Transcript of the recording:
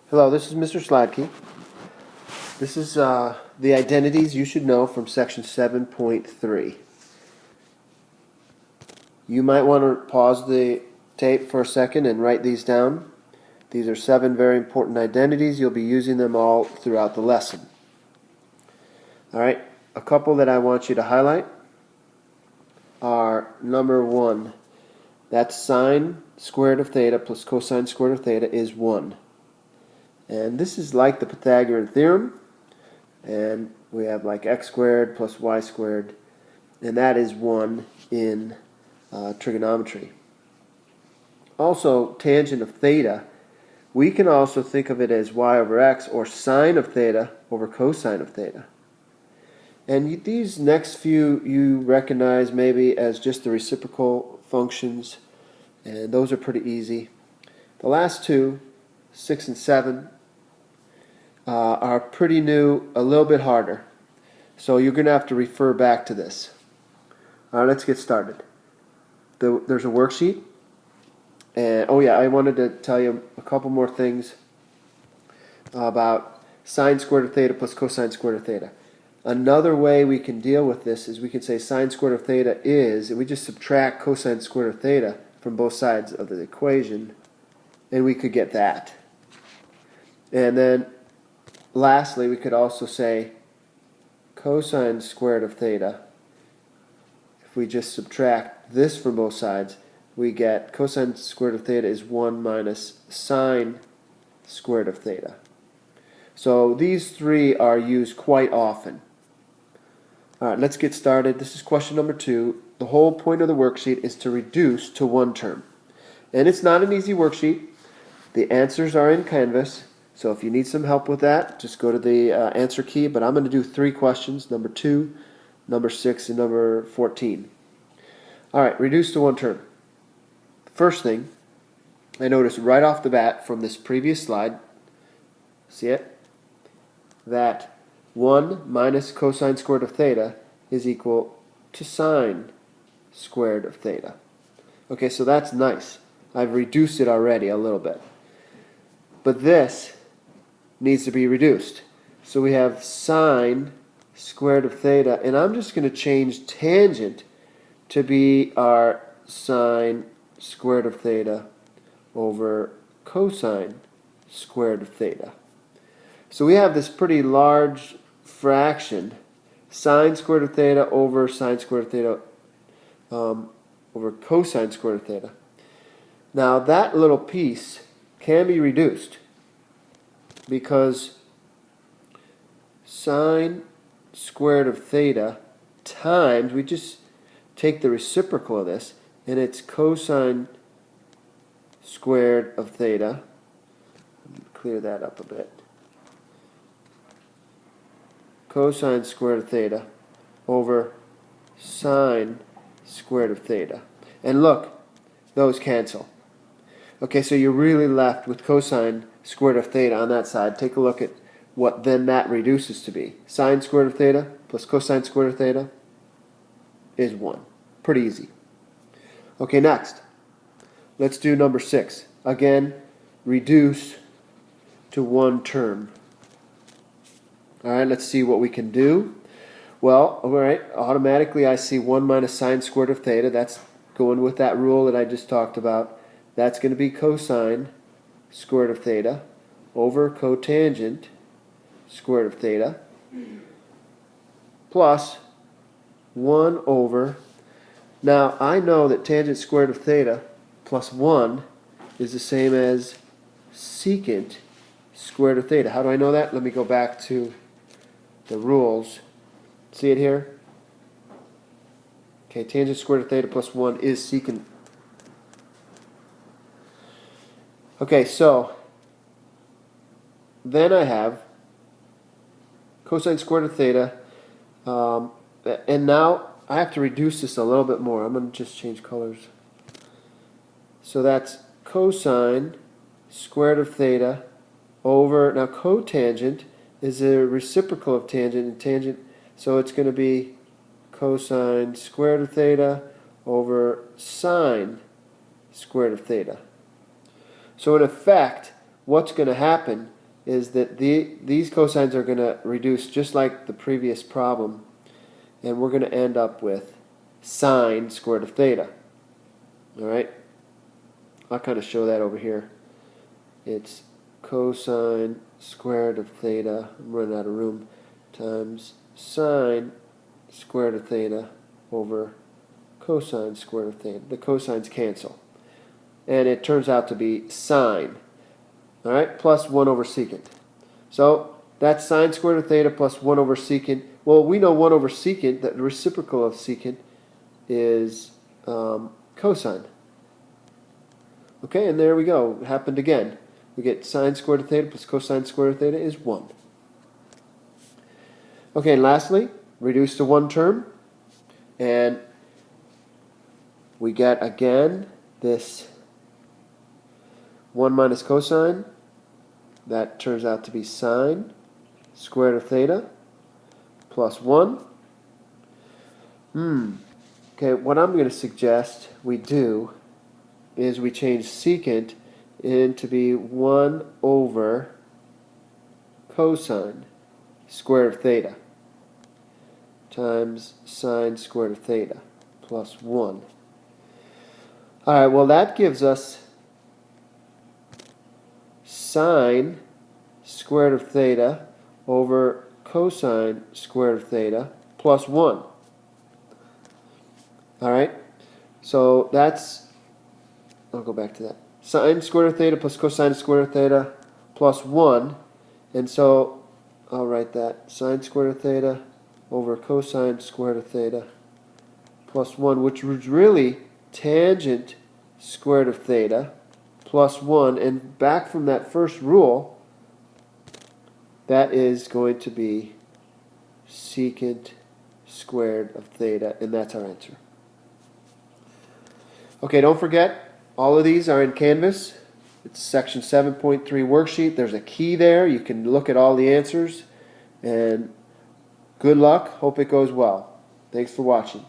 Hello, this is Mr. Sladkey. This is the identities you should know from section 7.3. You might want to pause the tape for a second and write these down. These are 7 very important identities. You'll be using them all throughout the lesson. Alright, a couple that I want you to highlight are number 1. That's sine squared of theta plus cosine squared of theta is 1. And this is like the Pythagorean theorem, and we have like x squared plus y squared, and that is 1 in trigonometry. Also, tangent of theta, we can also think of it as y over x, or sine of theta over cosine of theta. And these next few you recognize maybe as just the reciprocal functions, and those are pretty easy. The last two, 6 and 7, are pretty new, a little bit harder. So you're going to have to refer back to this. Alright, let's get started. There's a worksheet. And oh yeah, I wanted to tell you a couple more things about sine squared of theta plus cosine squared of theta. Another way we can deal with this is we can say sine squared of theta is, and we just subtract cosine squared of theta from both sides of the equation, and we could get that. And then lastly, we could also say cosine squared of theta. If we just subtract this from both sides, we get cosine squared of theta is 1 minus sine squared of theta. So these three are used quite often. Alright, let's get started. This is question number 2. The whole point of the worksheet is to reduce to one term. And it's not an easy worksheet. The answers are in Canvas. So if you need some help with that, just go to the answer key. But I'm going to do 3 questions, number 2, number 6, and number 14. Alright, reduce to one term. First thing, I noticed right off the bat from this previous slide, see it? That 1 minus cosine squared of theta is equal to sine squared of theta. Okay, so that's nice. I've reduced it already a little bit. But this needs to be reduced. So we have sine squared of theta, and I'm just going to change tangent to be our sine squared of theta over cosine squared of theta. So we have this pretty large fraction, sine squared of theta over sine squared of theta over cosine squared of theta. Now that little piece can be reduced because sine squared of theta times, we just take the reciprocal of this, and it's cosine squared of theta. Let me clear that up a bit. Cosine squared of theta over sine squared of theta. And look, those cancel. Okay, so you're really left with cosine squared of theta on that side. Take a look at what then that reduces to be. Sine squared of theta plus cosine squared of theta is 1. Pretty easy. Okay, next. Let's do number 6. Again, reduce to one term. Alright, let's see what we can do. Well, alright, automatically I see 1 minus sine squared of theta. That's going with that rule that I just talked about. That's going to be cosine squared of theta over cotangent squared of theta plus 1 over. Now I know that tangent squared of theta plus 1 is the same as secant squared of theta. How do I know that? Let me go back to the rules. See it here? Okay, tangent squared of theta plus 1 is secant. Okay, so then I have cosine squared of theta, and now I have to reduce this a little bit more. I'm going to just change colors. So that's cosine squared of theta over, now cotangent is a reciprocal of tangent, and tangent, so it's going to be cosine squared of theta over sine squared of theta. So in effect, what's going to happen is that these cosines are going to reduce just like the previous problem, and we're going to end up with sine squared of theta. Alright? I'll kind of show that over here. It's cosine squared of theta, I'm running out of room, times sine squared of theta over cosine squared of theta. The cosines cancel. And it turns out to be sine. Alright, plus 1 over secant. So that's sine squared of theta plus 1 over secant. Well, we know 1 over secant, that the reciprocal of secant is cosine. Okay, and there we go. It happened again. We get sine squared of theta plus cosine squared of theta is 1. Okay, and lastly, reduce to one term. And we get again this 1 minus cosine. That turns out to be sine squared of theta plus 1. Okay, what I'm going to suggest we do is we change secant into be 1 over cosine squared of theta times sine squared of theta plus 1. Alright, well that gives us sine squared of theta over cosine squared of theta plus 1. Alright, so that's, I'll go back to that. Sine squared of theta plus cosine squared of theta plus 1. And so I'll write that. Sine squared of theta over cosine squared of theta plus 1, which was really tangent squared of theta plus 1. And back from that first rule, that is going to be secant squared of theta, and that's our answer. Okay, don't forget, all of these are in Canvas. It's section 7.3 worksheet. There's a key there. You can look at all the answers. And good luck. Hope it goes well. Thanks for watching.